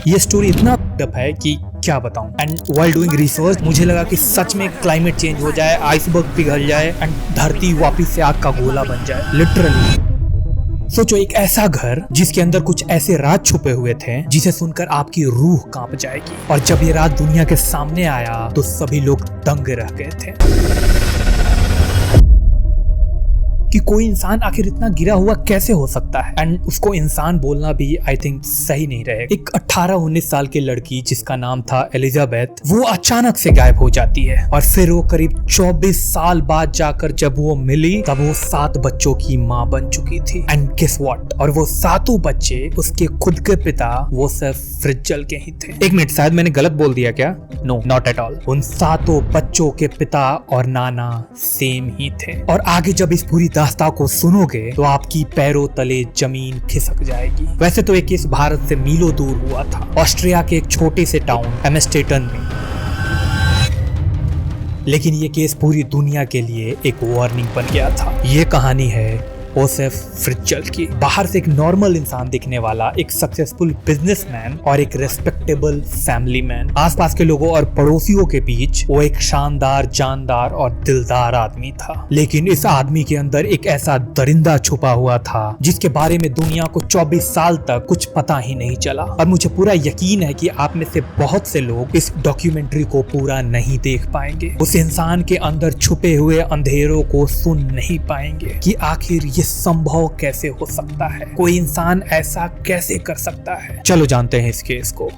ये स्टोरी इतना डप है कि क्या बताऊं। एंड व्हाइल डूइंग रिसर्च मुझे लगा कि सच में क्लाइमेट चेंज हो जाए, आइसबर्ग पिघल जाए एंड धरती वापिस से आग का गोला बन जाए, लिटरली। सोचो, एक ऐसा घर जिसके अंदर कुछ ऐसे राज छुपे हुए थे जिसे सुनकर आपकी रूह कांप जाएगी। और जब ये राज दुनिया के सामने आया तो सभी लोग दंग रह गए थे कि कोई इंसान आखिर इतना गिरा हुआ कैसे हो सकता है। एंड उसको इंसान बोलना भी आई थिंक सही नहीं रहेगा। एक 18-19 साल की लड़की जिसका नाम था एलिजाबेथ, वो अचानक से गायब हो जाती है और फिर वो करीब 24 साल बाद जाकर जब वो मिली तब वो 7 बच्चों की माँ बन चुकी थी। एंड गेस व्हाट, और वो 7 बच्चे उसके खुद के पिता वो सिर्फ फ्रिजल के ही थे। एक मिनट, शायद मैंने गलत बोल दिया क्या? No, not at all. उन 7 बच्चों के पिता और नाना सेम ही थे। और आगे जब इस पूरी दास्तां को सुनोगे तो आपकी पैरों तले जमीन खिसक जाएगी। वैसे तो एक केस भारत से मीलों दूर हुआ था, ऑस्ट्रिया के एक छोटे से टाउन एम्स्टर्डम में, लेकिन ये केस पूरी दुनिया के लिए एक वार्निंग बन गया था। ये कहानी है ओसेफ फ्रिजल की। बाहर से एक नॉर्मल इंसान दिखने वाला एक सक्सेसफुल बिजनेसमैन और एक रेस्पेक्टेबल फैमिली मैन। आसपास के लोगों और पड़ोसियों के बीच वो एक शानदार, जानदार और दिलदार आदमी था। लेकिन इस आदमी के अंदर एक ऐसा दरिंदा छुपा हुआ था जिसके बारे में दुनिया को 24 साल तक कुछ पता ही नहीं चला। और मुझे पूरा यकीन है कि आप में से बहुत से लोग इस डॉक्यूमेंट्री को पूरा नहीं देख पाएंगे, उस इंसान के अंदर छुपे हुए अंधेरों को सुन नहीं पाएंगे कि आखिर ये संभव कैसे हो सकता है, कोई इंसान ऐसा कैसे कर सकता है। चलो जानते हैं इस केस को।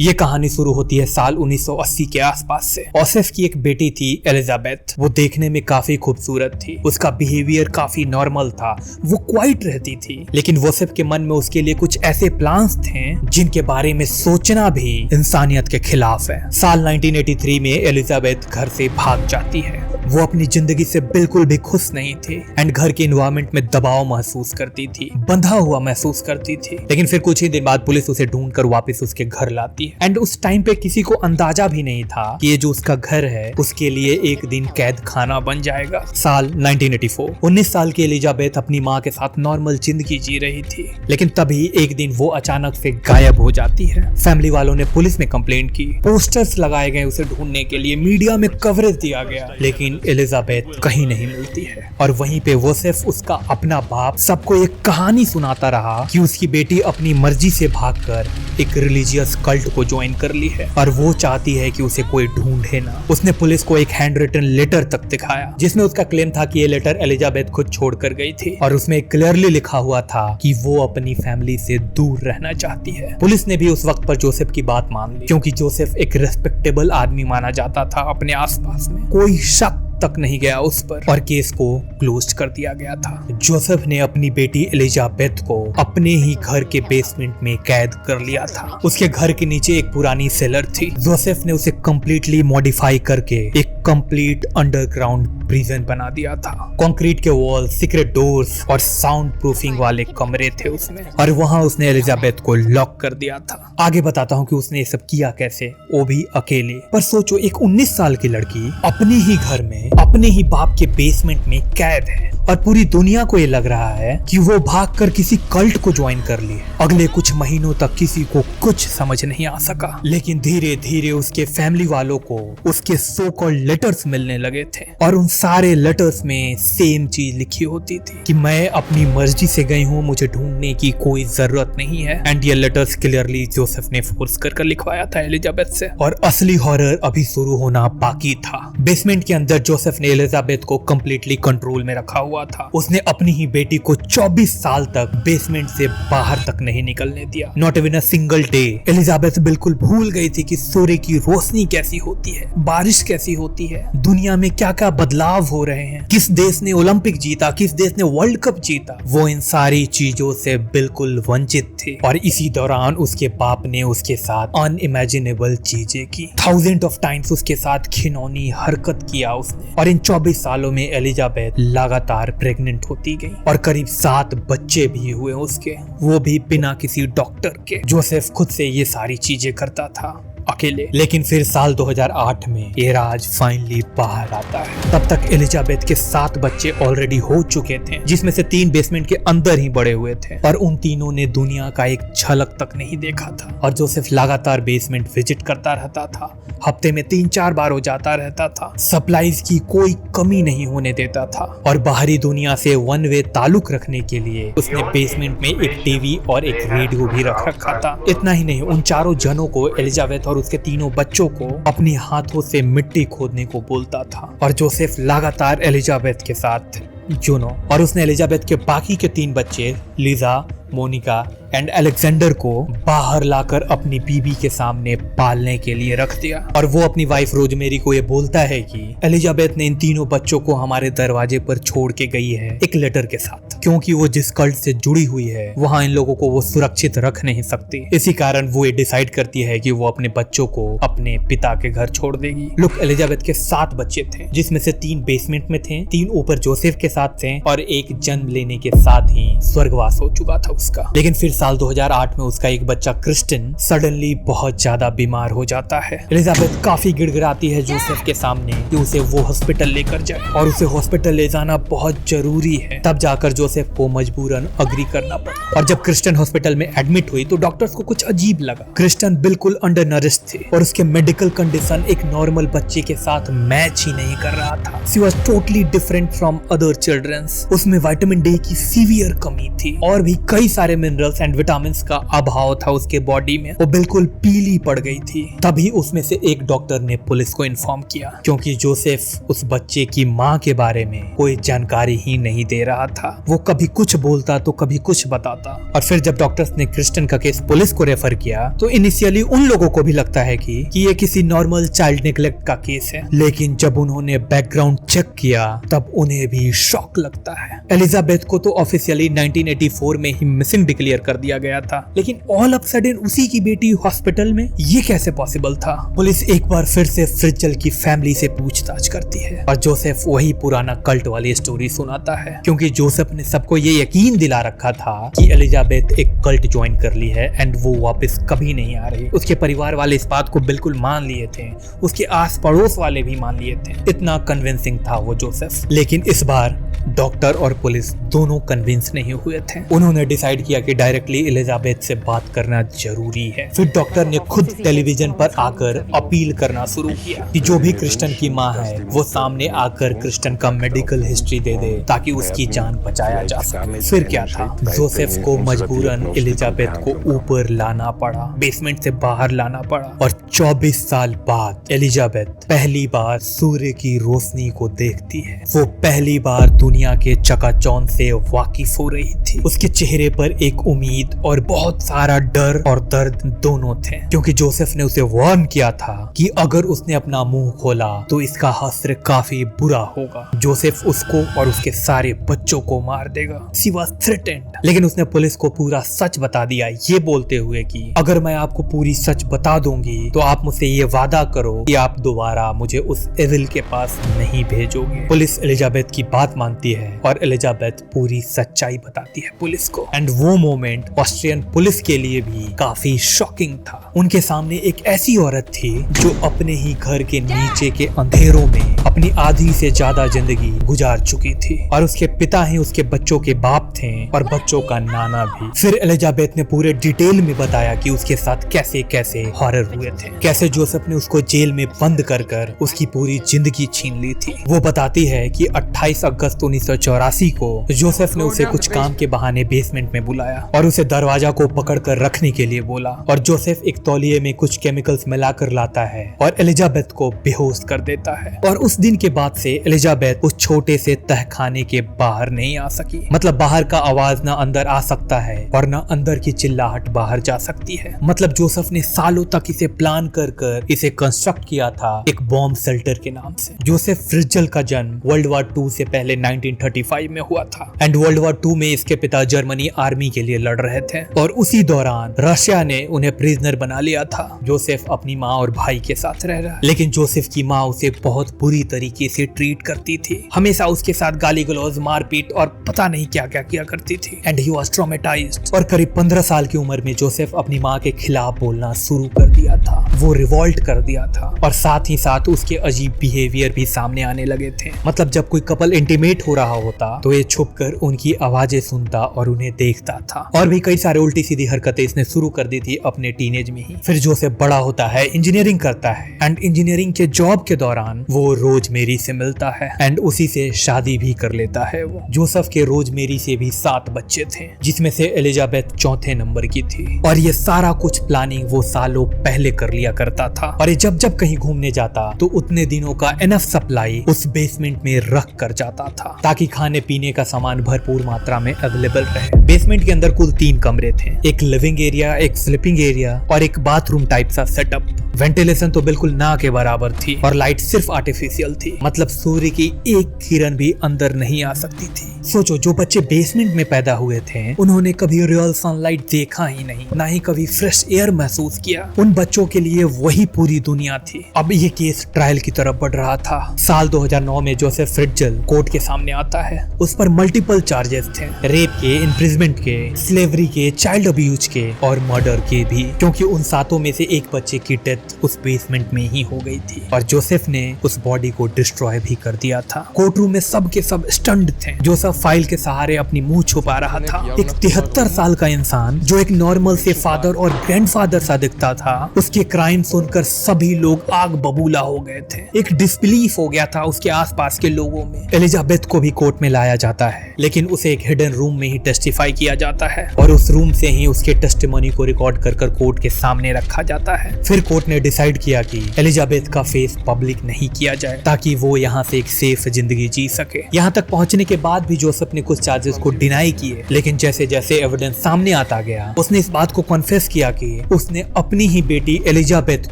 ये कहानी शुरू होती है साल 1980 के आसपास से। ओसेफ की एक बेटी थी एलिजाबेथ। वो देखने में काफी खूबसूरत थी, उसका बिहेवियर काफी नॉर्मल था, वो क्वाइट रहती थी। लेकिन ओसेफ के मन में उसके लिए कुछ ऐसे प्लान्स थे जिनके बारे में सोचना भी इंसानियत के खिलाफ है। साल 1983 में एलिजाबेथ घर से भाग जाती है। वो अपनी जिंदगी से बिल्कुल भी खुश नहीं थी एंड घर के एनवायरनमेंट में दबाव महसूस करती थी, बंधा हुआ महसूस करती थी। लेकिन फिर कुछ ही दिन बाद पुलिस उसे ढूंढकर वापस उसके घर लाती है। एंड उस टाइम पे किसी को अंदाजा भी नहीं था कि ये जो उसका घर है उसके लिए एक दिन कैद खाना बन जाएगा। साल 1984। 19 साल की एलिजाबेथ अपनी माँ के साथ नॉर्मल जिंदगी जी रही थी, लेकिन तभी एक दिन वो अचानक से गायब हो जाती है। फैमिली वालों ने पुलिस में कंप्लेंट की, पोस्टर्स लगाए गए उसे ढूंढने के लिए, मीडिया में कवरेज दिया गया, लेकिन एलिजाबेथ कहीं नहीं मिलती है। और वहीं पे वो सिर्फ उसका अपना बाप सबको एक कहानी सुनाता रहा कि उसकी बेटी अपनी मर्जी से भागकर एक रिलीजियस कल्ट को ज्वाइन कर ली है और वो चाहती है कि उसे कोई ढूंढे ना। उसने पुलिस को एक हैंड रिटन लेटर तक दिखाया जिसमें उसका क्लेम था कि ये लेटर एलिजाबेथ खुद छोड़कर गई थी और उसमें क्लियरली लिखा हुआ था कि वो अपनी फैमिली से दूर रहना चाहती है। पुलिस ने भी उस वक्त पर जोसेफ की बात मान ली क्योंकि जोसेफ एक रेस्पेक्टेबल आदमी माना जाता था। अपने आसपास में कोई शक तक नहीं गया उस पर और केस को क्लोज कर दिया गया था। जोसेफ ने अपनी बेटी एलिजाबेथ को अपने ही घर के बेसमेंट में कैद कर लिया था। उसके घर के नीचे एक पुरानी सेलर थी। जोसेफ ने उसे कंप्लीटली मॉडिफाई करके एक कंप्लीट अंडरग्राउंड प्रिजन बना दिया था। कंक्रीट के वॉल, सीक्रेट डोर्स और साउंड प्रूफिंग वाले कमरे थे उसमें और वहां उसने एलिजाबेथ को लॉक कर दिया था। आगे बताता हूँ कि उसने ये सब किया कैसे, वो भी अकेले। पर सोचो, एक 19 साल की लड़की अपने ही घर में अपने ही बाप के बेसमेंट में कैद है और पूरी दुनिया को ये लग रहा है कि वो भागकर किसी कल्ट को ज्वाइन कर ली। अगले कुछ महीनों तक किसी को कुछ समझ नहीं आ सका, लेकिन धीरे धीरे उसके फैमिली वालों को उसके सो कॉल्ड लेटर्स मिलने लगे थे और उन सारे लेटर्स में सेम चीज लिखी होती थी कि मैं अपनी मर्जी से गई हूँ, मुझे ढूंढने की कोई जरूरत नहीं है। एंड ये लेटर्स क्लियरली जोसेफ ने फोर्स कर लिखवाया था एलिजाबेथ से। और असली हॉरर अभी शुरू होना बाकी था। बेसमेंट के अंदर जोसेफ ने एलिजाबेथ को कंप्लीटली कंट्रोल में रखा हुआ था। उसने अपनी ही बेटी को 24 साल तक बेसमेंट से बाहर तक नहीं निकलने दिया, not even a single day. Elizabeth बिल्कुल भूल गई थी कि सूर्य की रोशनी कैसी होती है, बारिश कैसी होती है, दुनिया में क्या क्या बदलाव हो रहे हैं, किस देश ने ओलंपिक जीता, किस देश ने वर्ल्ड कप जीता। वो इन सारी चीजों से बिल्कुल वंचित थी और इसी दौरान उसके बाप ने उसके साथ अनइमेजिनेबल चीजें की। 1000 ऑफ टाइम्स उसके साथ खिनौनी हरकत किया उसने। और इन 24 सालों में एलिजाबेथ लगातार प्रेग्नेंट होती गई और करीब 7 बच्चे भी हुए उसके, वो भी बिना किसी डॉक्टर के। जोसेफ खुद से ये सारी चीजें करता था। अकेले। लेकिन फिर साल 2008 में ये राज फाइनली बाहर आता है। तब तक एलिजाबेथ के 7 बच्चे ऑलरेडी हो चुके थे, जिसमें से 3 बेसमेंट के अंदर ही बड़े हुए थे, और उन तीनों ने दुनिया का एक झलक तक नहीं देखा था। और जोसेफ लगातार बेसमेंट विजिट करता रहता था, हफ्ते में 3-4 बार हो जाता रहता था, सप्लाईज की कोई कमी नहीं होने देता था, और बाहरी दुनिया से वन वे ताल्लुक रखने के लिए उसने बेसमेंट में एक टीवी और एक रेडियो भी रख रखा था। इतना ही नहीं, उन चारों जनों को, एलिजाबेथ और उसके तीनों बच्चों को, अपने हाथों से मिट्टी खोदने को बोलता था। और जोसेफ लगातार एलिजाबेथ के साथ जूनो और उसने एलिजाबेथ के बाकी के 3 बच्चे लीजा, मोनिका एंड अलेक्जेंडर को बाहर लाकर अपनी बीबी के सामने पालने के लिए रख दिया। और वो अपनी वाइफ रोजमेरी को ये बोलता है कि एलिजाबेथ ने इन तीनों बच्चों को हमारे दरवाजे पर छोड़ के गई है एक लेटर के साथ, क्योंकि वो जिस कल्ट से जुड़ी हुई है वहाँ इन लोगों को वो सुरक्षित रख नहीं सकती। इसी कारण वो ये डिसाइड करती है कि वो अपने बच्चों को अपने पिता के घर छोड़ देगी। लुक, एलिजाबेथ के 7 बच्चे थे, जिसमें से 3 बेसमेंट में थे, 3 ऊपर जोसेफ के साथ थे, और एक जन्म लेने के साथ ही स्वर्गवास हो चुका था उसका। लेकिन फिर साल 2008 में उसका एक बच्चा क्रिस्टिन सडनली बहुत ज्यादा बीमार हो जाता है। एलिजाबेथ काफी गिड़गिड़ाती है जोसेफ के सामने कि उसे वो हॉस्पिटल लेकर जाए, और उसे हॉस्पिटल ले जाना बहुत जरूरी है। तब जाकर जोसेफ को मजबूरन अग्री करना पड़ा। और जब क्रिस्टिन हॉस्पिटल में एडमिट हुई तो डॉक्टर्स को कुछ अजीब लगा। क्रिस्टिन बिल्कुल अंडर नरिश्ड थी, और उसके मेडिकल कंडीशन एक नॉर्मल बच्चे के साथ मैच ही नहीं कर रहा था। She was totally different from other childrens. उसमें विटामिन डी की सीवियर कमी थी, और भी कई सारे मिनरल्स एंड विटामिन का अभाव था उसके बॉडी में। वो बिल्कुल पीली पड़ गई थी। तभी उसमें से एक डॉक्टर ने पुलिस को इन्फॉर्म किया, क्योंकि जोसेफ उस बच्चे की माँ के बारे में कोई जानकारी ही नहीं दे रहा था। वो कभी कुछ बोलता तो कभी कुछ बताता। और फिर जब डॉक्टर्स ने क्रिस्टिन का केस पुलिस को रेफर किया तो इनिशियली उन लोगों को भी लगता है कि ये किसी नॉर्मल चाइल्ड नेग्लेक्ट का केस है। लेकिन जब उन्होंने बैकग्राउंड चेक किया तब उन्हें भी शॉक लगता है। एलिजाबेथ को तो ऑफिशियली 1984 में ही मिसिंग डिक्लेयर कर दिया गया था, लेकिन ऑल ऑफ सडन उसी की बेटी हॉस्पिटल में, ये कैसे पॉसिबल था? पुलिस एक बार फिर से फ्रिजल की फैमिली से पूछताछ करती है, और जोसेफ वही पुराना कल्ट वाली स्टोरी सुनाता है, क्योंकि जोसेफ ने सबको ये यकीन दिला रखा था कि एलिजाबेथ एक कल्ट ज्वाइन कर ली है एंड वो वापस कभी नहीं आ रही। उसके परिवार वाले इस बात को बिल्कुल मान लिए थे, उसके आस पड़ोस वाले भी मान लिए थे। इतना कन्विंसिंग था वो जोसेफ। लेकिन इस बार डॉक्टर और पुलिस दोनों कन्विंस नहीं हुए थे। उन्होंने डिसाइड किया कि डायरेक्टली एलिजाबेथ से बात करना जरूरी है। फिर डॉक्टर ने खुद टेलीविजन पर आकर अपील करना शुरू किया कि जो भी क्रिस्टिन की माँ है वो सामने आकर क्रिस्टिन का मेडिकल हिस्ट्री दे दे, ताकि उसकी जान बचाया जा सके। फिर क्या था, जोसेफ को मजबूरन एलिजाबेथ को ऊपर लाना पड़ा, बेसमेंट से बाहर लाना पड़ा। और 24 साल बाद एलिजाबेथ पहली बार सूर्य की रोशनी को देखती है। वो पहली बार दुनिया के चकाचौंध से वाकिफ हो रही थी। उसके चेहरे पर एक उम्मीद और बहुत सारा डर और दर्द दोनों थे, क्योंकि जोसेफ ने उसे वार्न किया था कि अगर उसने अपना मुंह खोला तो इसका हश्र काफी बुरा होगा। जोसेफ उसको और उसके सारे बच्चों को मार देगा। She was threatened. लेकिन उसने पुलिस को पूरा सच बता दिया, ये बोलते हुए कि अगर मैं आपको पूरी सच बता दूंगी तो आप मुझसे ये वादा करो कि आप दोबारा मुझे उस एविल के पास नहीं भेजोगे। पुलिस एलिजाबेथ की बात मानती है और एलिजाबेथ पूरी सच्चाई बताती है पुलिस को। एंड वो मोमेंट ऑस्ट्रियन पुलिस के लिए भी काफी शॉकिंग था। उनके सामने एक ऐसी औरत थी जो अपने ही घर के नीचे के अंधेरों में अपनी आधी से ज्यादा जिंदगी गुजार चुकी थी, और उसके पिता ही उसके बच्चों के बाप थे और बच्चों का नाना भी। फिर एलिजाबेथ ने पूरे डिटेल में बताया कि उसके साथ कैसे कैसे हॉरर हुए थे, कैसे जोसेफ ने उसको जेल में बंद कर कर उसकी पूरी जिंदगी छीन ली थी। वो बताती है कि 28 अगस्त 1984 को जोसेफ ने उसे कुछ काम के बहाने बेसमेंट में बुलाया और उसे दरवाजा को पकड़कर रखने के लिए बोला, और जोसेफ एक तौलिए में कुछ केमिकल्स मिलाकर लाता है और एलिजाबेथ को बेहोश कर देता है। और उस दिन के बाद से एलिजाबेथ उस छोटे से तहखाने के बाहर नहीं आ सकी। मतलब बाहर का आवाज ना अंदर आ सकता है और ना अंदर की चिल्लाहट बाहर जा सकती है। मतलब जोसेफ ने सालों तक इसे प्लान कर कर इसे कंस्ट्रक्ट किया था एक बॉम्ब शेल्टर के नाम से। जोसेफ फ्रिजल का जन्म वर्ल्ड वॉर 2 से पहले 1935 में हुआ था, एंड वर्ल्ड वॉर 2 में इसके पिता जर्मनी आर्मी के लिए लड़ रहे थे, और उसी दौरान रशिया ने उन्हें प्रिजनर बना लिया था। जोसेफ अपनी माँ और भाई के साथ रह रहा, लेकिन जोसेफ की माँ उसे बहुत बुरी तरीके से ट्रीट करती थी। हमेशा उसके साथ गाली गलौज, मारपीट और पता नहीं क्या क्या किया करती थी एंड ही वाज ट्रॉमेटाइज्ड। और करीब 15 साल की उम्र में जोसेफ अपनी माँ के खिलाफ बोलना शुरू कर दिया था, वो रिवॉल्ट कर दिया था और साथ ही साथ उसके अजीब बिहेवियर भी सामने आने लगे थे। मतलब जब कोई कपल इंटीमेट हो रहा होता तो ये छुपकर उनकी आवाजें सुनता और उन्हें देखता था। और भी कई सारे उल्टी सीधी हरकतें इसने शुरू कर दी थी अपने टीनेज में ही। फिर जोसेफ बड़ा होता है, इंजीनियरिंग करता है एंड इंजीनियरिंग के जॉब के दौरान वो रोज मेरी से मिलता है एंड उसी से शादी भी कर लेता है। वो जोसेफ के रोज मेरी से भी 7 बच्चे थे, जिसमें से एलिजाबेथ चौथे नंबर की थी। और ये सारा कुछ प्लानिंग वो सालों पहले कर लिया करता था। और ये जब जब कहीं घूमने जाता तो उतने दिनों का एनफ सप्लाई उस बेसमेंट में रख कर जाता था ताकि खाने पीने का सामान भरपूर मात्रा में अवेलेबल रहे। बेसमेंट के अंदर कुल 3 कमरे थे, एक लिविंग एरिया, एक स्लीपिंग एरिया और एक बाथरूम टाइप सा सेटअप। वेंटिलेशन तो बिल्कुल ना के बराबर थी और लाइट सिर्फ आर्टिफिशियल थी, मतलब सूर्य की एक किरण भी अंदर नहीं आ सकती थी। सोचो, जो बच्चे बेसमेंट में पैदा हुए थे उन्होंने कभी रियल सनलाइट देखा ही नहीं, ना ही कभी फ्रेश एयर महसूस किया। उन बच्चों के लिए वही पूरी दुनिया थी। अब ये केस ट्रायल की तरफ बढ़ रहा था। साल 2009 में जोसेफ फ्रिट्जल कोर्ट के सामने आता है। उस पर मल्टीपल चार्जेस थे, रेप के, इम्प्रिजमेंट के, स्लेवरी के, चाइल्ड अब्यूज के और मर्डर के भी, क्योंकि उन 7 में से एक बच्चे की डेथ उस बेसमेंट में ही हो गई थी और जोसेफ ने उस बॉडी को डिस्ट्रॉय भी कर दिया था। कोर्ट रूम में सब के सब स्टंड थे। जोसेफ फाइल के सहारे अपनी मुंह छुपा रहा था। एक 73 साल का इंसान जो एक नॉर्मल से फादर और ग्रैंडफादर सा दिखता था, उसके क्राइम सुनकर सभी लोग आग बबूला हो गए थे। एक डिसबिलीफ हो गया था उसके आसपास के लोगों में। एलिजाबेथ को भी कोर्ट में लाया जाता है, लेकिन उसे एक हिडन रूम में ही टेस्टिफाई किया जाता है और उस रूम से ही उसके टेस्टिमनी को रिकॉर्ड कर कोर्ट के सामने रखा जाता है। फिर कोर्ट ने डिसाइड किया कि एलिजाबेथ का फेस पब्लिक नहीं किया जाए ताकि वो यहाँ से एक सेफ जिंदगी जी सके। यहाँ तक पहुँचने के बाद भी जोसेफ ने कुछ चार्जेस को डिनाई किए, लेकिन जैसे जैसे एविडेंस सामने आता गया उसने इस बात को कन्फेस किया कि उसने अपनी ही बेटी एलिजाबेथ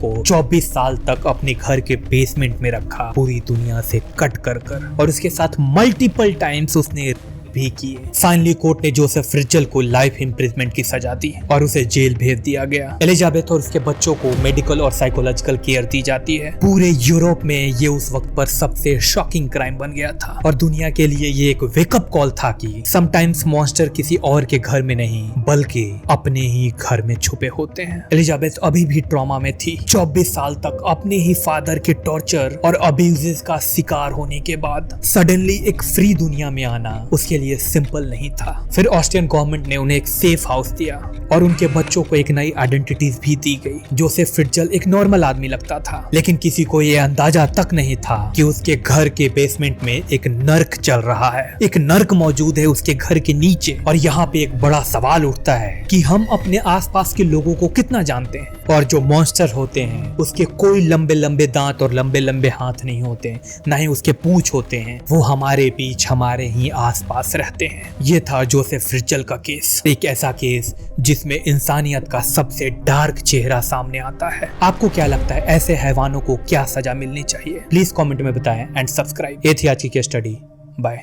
को 24 साल तक अपने घर के बेसमेंट में रखा, पूरी दुनिया से कट कर और उसके साथ मल्टीपल टाइम्स उसने भी किए। फाइनली कोर्ट ने जोसेफ फ्रिट्जल को लाइफ इम्प्रिजमेंट की सजा दी और उसे जेल भेज दिया गया। एलिजाबेथ और उसके बच्चों को मेडिकल और साइकोलॉजिकल केयर दी जाती है। पूरे यूरोप में ये उस वक्त पर सबसे शॉकिंग क्राइम बन गया था और दुनिया के लिए ये एक वेकअप कॉल था कि समटाइम्स मॉन्स्टर किसी और के घर में नहीं बल्कि अपने ही घर में छुपे होते हैं। एलिजाबेथ अभी भी ट्रॉमा में थी। 24 साल तक अपने ही फादर के टॉर्चर और अब्यूजेस का शिकार होने के बाद सडनली एक फ्री दुनिया में आना उसके लिए सिंपल नहीं था। फिर ऑस्ट्रियन गवर्नमेंट ने उन्हें एक सेफ हाउस दिया और उनके बच्चों को एक नई आइडेंटिटीज भी दी गई। जोसेफ फ्रिट्जल एक नॉर्मल आदमी लगता था, लेकिन किसी को यह अंदाजा तक नहीं था कि उसके घर के बेसमेंट में एक नर्क चल रहा है। एक नर्क मौजूद है उसके घर के नीचे और यहाँ पे एक बड़ा सवाल उठता है कि हम अपने आसपास के लोगों को कितना जानते हैं। और जो मॉन्स्टर होते हैं उसके कोई लंबे लंबे दांत और लंबे लंबे हाथ नहीं होते, ना ही उसके पूंछ होते हैं। वो हमारे बीच, हमारे ही आसपास रहते हैं। ये था जोसेफ फ्रिट्जल का केस, एक ऐसा केस जिसमें इंसानियत का सबसे डार्क चेहरा सामने आता है। आपको क्या लगता है, ऐसे हैवानों को क्या सजा मिलनी चाहिए? प्लीज कमेंट में बताएं एंड सब्सक्राइब। ये थी आज की केस स्टडी। बाय।